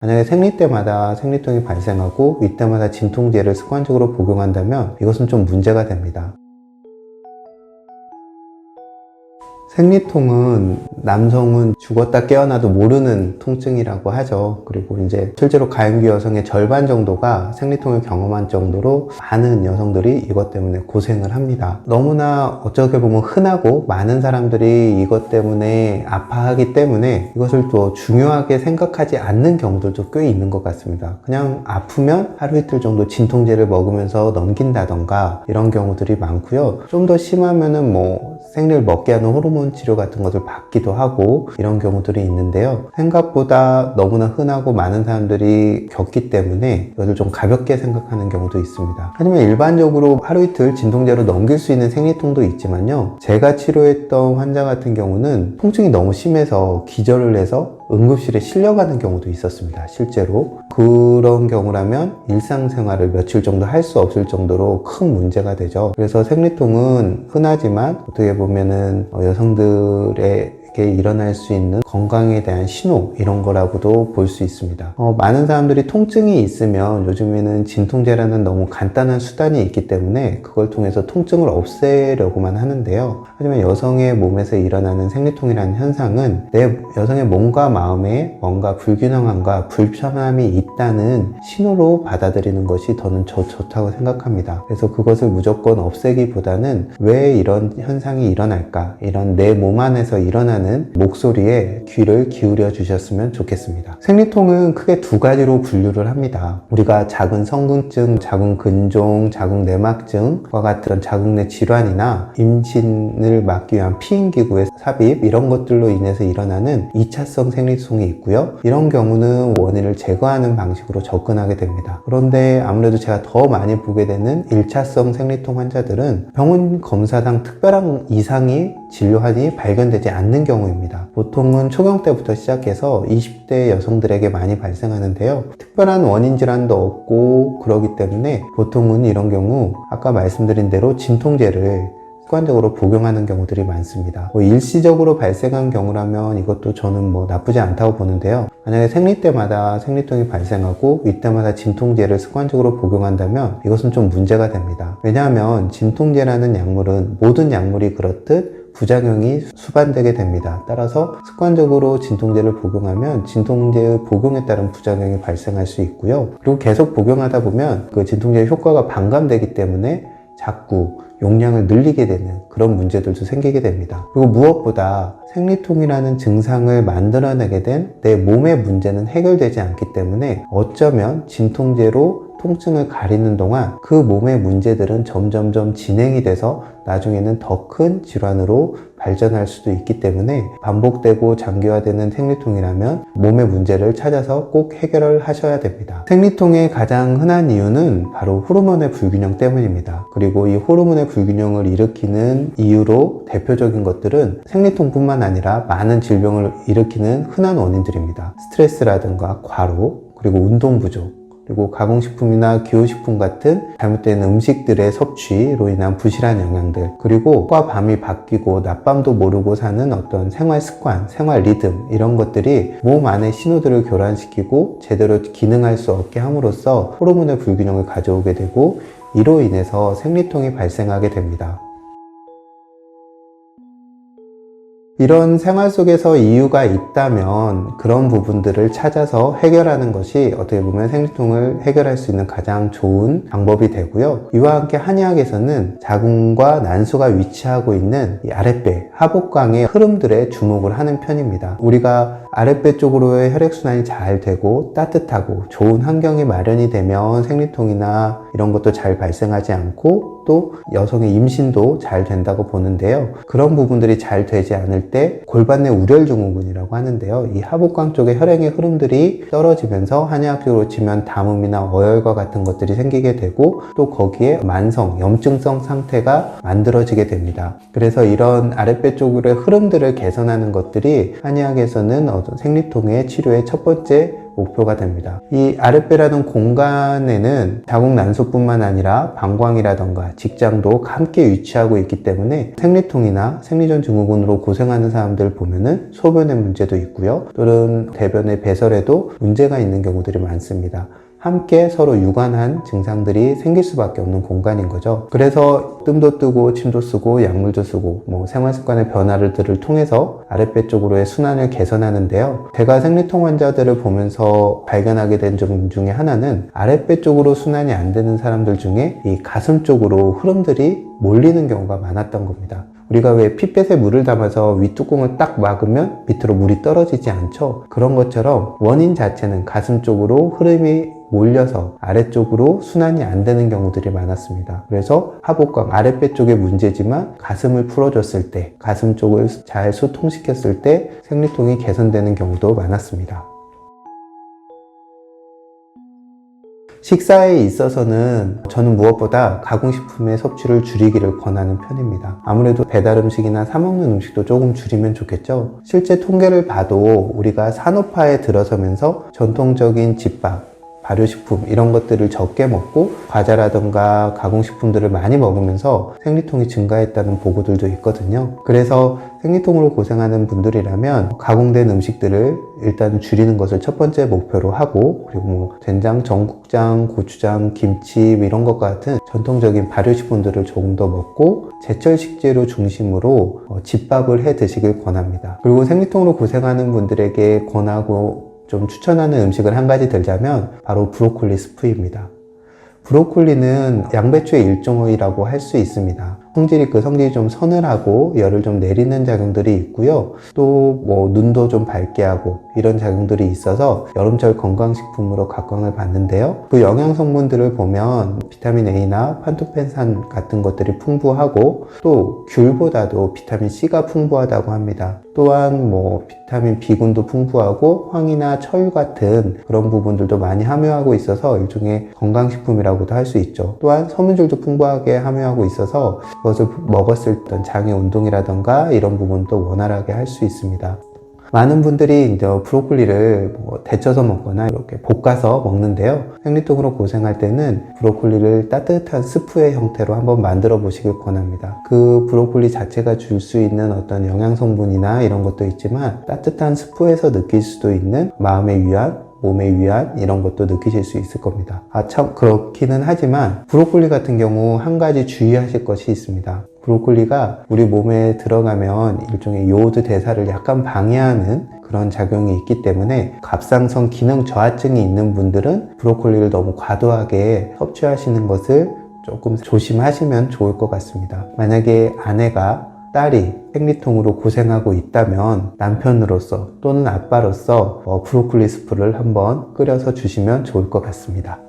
만약에 생리 때마다 생리통이 발생하고 이때마다 진통제를 습관적으로 복용한다면 이것은 좀 문제가 됩니다. 생리통은 남성은 죽었다 깨어나도 모르는 통증이라고 하죠. 그리고 이제 실제로 가임기 여성의 절반 정도가 생리통을 경험한 정도로 많은 여성들이 이것 때문에 고생을 합니다. 너무나 어떻게 보면 흔하고 많은 사람들이 이것 때문에 아파하기 때문에 이것을 또 중요하게 생각하지 않는 경우들도 꽤 있는 것 같습니다. 그냥 아프면 하루 이틀 정도 진통제를 먹으면서 넘긴다던가 이런 경우들이 많고요. 좀 더 심하면은 생리를 먹게 하는 호르몬 치료 같은 것을 받기도 하고 이런 경우들이 있는데요. 생각보다 너무나 흔하고 많은 사람들이 겪기 때문에 이것을 좀 가볍게 생각하는 경우도 있습니다. 하지만 일반적으로 하루 이틀 진통제로 넘길 수 있는 생리통도 있지만요. 제가 치료했던 환자 같은 경우는 통증이 너무 심해서 기절을 해서 응급실에 실려가는 경우도 있었습니다. 실제로 그런 경우라면 일상생활을 며칠 정도 할 수 없을 정도로 큰 문제가 되죠. 그래서 생리통은 흔하지만 어떻게 보면은 여성들에게 일어날 수 있는 건강에 대한 신호 이런 거라고도 볼 수 있습니다. 많은 사람들이 통증이 있으면 요즘에는 진통제라는 너무 간단한 수단이 있기 때문에 그걸 통해서 통증을 없애려고만 하는데요. 하지만 여성의 몸에서 일어나는 생리통이라는 현상은 내 여성의 몸과 마음에 뭔가 불균형함과 불편함이 있다는 신호로 받아들이는 것이 저는 좋다고 생각합니다. 그래서 그것을 무조건 없애기보다는 왜 이런 현상이 일어날까, 이런 내 몸 안에서 일어나는 목소리에 귀를 기울여 주셨으면 좋겠습니다. 생리통은 크게 두 가지로 분류를 합니다. 우리가 작은 성근증, 작은 근종, 작은 내막증과 같은 자궁내 질환이나 임신을 막기 위한 피임기구의 삽입 이런 것들로 인해서 일어나는 2차성 생리통이 있고요. 이런 경우는 원인을 제거하는 방식으로 접근하게 됩니다. 그런데 아무래도 제가 더 많이 보게 되는 1차성 생리통 환자들은 병원 검사상 특별한 이상이 진료하니 발견되지 않는 경우입니다. 보통은 초경 때부터 시작해서 20대 여성들에게 많이 발생하는데요. 특별한 원인 질환도 없고 그러기 때문에 보통은 이런 경우 아까 말씀드린 대로 진통제를 습관적으로 복용하는 경우들이 많습니다. 일시적으로 발생한 경우라면 이것도 저는 나쁘지 않다고 보는데요. 만약에 생리 때마다 생리통이 발생하고 이때마다 진통제를 습관적으로 복용한다면 이것은 좀 문제가 됩니다. 왜냐하면 진통제라는 약물은 모든 약물이 그렇듯 부작용이 수반되게 됩니다. 따라서 습관적으로 진통제를 복용하면 진통제의 복용에 따른 부작용이 발생할 수 있고요. 그리고 계속 복용하다 보면 그 진통제의 효과가 반감되기 때문에 자꾸 용량을 늘리게 되는 그런 문제들도 생기게 됩니다. 그리고 무엇보다 생리통이라는 증상을 만들어내게 된 내 몸의 문제는 해결되지 않기 때문에 어쩌면 진통제로 통증을 가리는 동안 그 몸의 문제들은 점점점 진행이 돼서 나중에는 더 큰 질환으로 발전할 수도 있기 때문에 반복되고 장기화되는 생리통이라면 몸의 문제를 찾아서 꼭 해결을 하셔야 됩니다. 생리통의 가장 흔한 이유는 바로 호르몬의 불균형 때문입니다. 그리고 이 호르몬의 불균형을 일으키는 이유로 대표적인 것들은 생리통뿐만 아니라 많은 질병을 일으키는 흔한 원인들입니다. 스트레스라든가 과로, 그리고 운동 부족, 그리고 가공식품이나 기호식품 같은 잘못된 음식들의 섭취로 인한 부실한 영양들, 그리고 낮과 밤이 바뀌고 낮밤도 모르고 사는 어떤 생활 습관, 생활 리듬 이런 것들이 몸 안의 신호들을 교란시키고 제대로 기능할 수 없게 함으로써 호르몬의 불균형을 가져오게 되고 이로 인해서 생리통이 발생하게 됩니다. 이런 생활 속에서 이유가 있다면 그런 부분들을 찾아서 해결하는 것이 어떻게 보면 생리통을 해결할 수 있는 가장 좋은 방법이 되고요. 이와 함께 한의학에서는 자궁과 난소가 위치하고 있는 이 아랫배, 하복강의 흐름들에 주목을 하는 편입니다. 우리가 아랫배 쪽으로의 혈액순환이 잘 되고 따뜻하고 좋은 환경이 마련이 되면 생리통이나 이런 것도 잘 발생하지 않고 또 여성의 임신도 잘 된다고 보는데요. 그런 부분들이 잘 되지 않을 때 골반 내 우렬 증후군이라고 하는데요. 이 하복강 쪽의 혈액의 흐름들이 떨어지면서 한의학적으로 치면 담음이나 어혈과 같은 것들이 생기게 되고 또 거기에 만성, 염증성 상태가 만들어지게 됩니다. 그래서 이런 아랫배 쪽으로의 흐름들을 개선하는 것들이 한의학에서는 어떤 생리통의 치료의 첫 번째 목표가 됩니다. 이 아랫배라는 공간에는 자궁 난소뿐만 아니라 방광이라던가 직장도 함께 위치하고 있기 때문에 생리통이나 생리전 증후군으로 고생하는 사람들 보면은 소변의 문제도 있고요. 또는 대변의 배설에도 문제가 있는 경우들이 많습니다. 함께 서로 유관한 증상들이 생길 수밖에 없는 공간인 거죠. 그래서 뜸도 뜨고 침도 쓰고 약물도 쓰고 생활습관의 변화들을 통해서 아랫배 쪽으로의 순환을 개선하는데요. 제가 생리통 환자들을 보면서 발견하게 된 점 중에 하나는 아랫배 쪽으로 순환이 안 되는 사람들 중에 이 가슴 쪽으로 흐름들이 몰리는 경우가 많았던 겁니다. 우리가 왜 핏뱃에 물을 담아서 윗뚜껑을 딱 막으면 밑으로 물이 떨어지지 않죠? 그런 것처럼 원인 자체는 가슴 쪽으로 흐름이 몰려서 아래쪽으로 순환이 안 되는 경우들이 많았습니다. 그래서 하복강 아랫배 쪽의 문제지만 가슴을 풀어줬을 때, 가슴 쪽을 잘 소통시켰을 때 생리통이 개선되는 경우도 많았습니다. 식사에 있어서는 저는 무엇보다 가공식품의 섭취를 줄이기를 권하는 편입니다. 아무래도 배달 음식이나 사 먹는 음식도 조금 줄이면 좋겠죠. 실제 통계를 봐도 우리가 산업화에 들어서면서 전통적인 집밥, 발효식품 이런 것들을 적게 먹고 과자라던가 가공식품들을 많이 먹으면서 생리통이 증가했다는 보고들도 있거든요. 그래서 생리통으로 고생하는 분들이라면 가공된 음식들을 일단 줄이는 것을 첫 번째 목표로 하고, 그리고 된장, 전국장, 고추장, 김치 이런 것 같은 전통적인 발효식품들을 조금 더 먹고 제철 식재료 중심으로 집밥을 해 드시길 권합니다. 그리고 생리통으로 고생하는 분들에게 권하고 좀 추천하는 음식을 한 가지 들자면 바로 브로콜리 스프입니다. 브로콜리는 양배추의 일종이라고 할 수 있습니다. 성질이 좀 서늘하고 열을 좀 내리는 작용들이 있고요. 또 눈도 좀 밝게 하고 이런 작용들이 있어서 여름철 건강식품으로 각광을 받는데요. 그 영양 성분들을 보면 비타민 A나 판토펜산 같은 것들이 풍부하고 또 귤보다도 비타민 C가 풍부하다고 합니다. 또한 비타민 B군도 풍부하고 황이나 철 같은 그런 부분들도 많이 함유하고 있어서 일종의 건강식품이라고도 할 수 있죠. 또한 섬유질도 풍부하게 함유하고 있어서 그것을 먹었을 때 장의 운동이라던가 이런 부분도 원활하게 할 수 있습니다. 많은 분들이 이제 브로콜리를 데쳐서 먹거나 이렇게 볶아서 먹는데요. 생리통으로 고생할 때는 브로콜리를 따뜻한 스프의 형태로 한번 만들어 보시길 권합니다. 그 브로콜리 자체가 줄 수 있는 어떤 영양 성분이나 이런 것도 있지만 따뜻한 스프에서 느낄 수도 있는 마음의 위안, 몸의 위안 이런 것도 느끼실 수 있을 겁니다. 참 그렇기는 하지만 브로콜리 같은 경우 한 가지 주의하실 것이 있습니다. 브로콜리가 우리 몸에 들어가면 일종의 요오드 대사를 약간 방해하는 그런 작용이 있기 때문에 갑상선 기능 저하증이 있는 분들은 브로콜리를 너무 과도하게 섭취하시는 것을 조금 조심하시면 좋을 것 같습니다. 만약에 아내가 딸이 생리통으로 고생하고 있다면 남편으로서 또는 아빠로서 브로콜리 스프를 한번 끓여서 주시면 좋을 것 같습니다.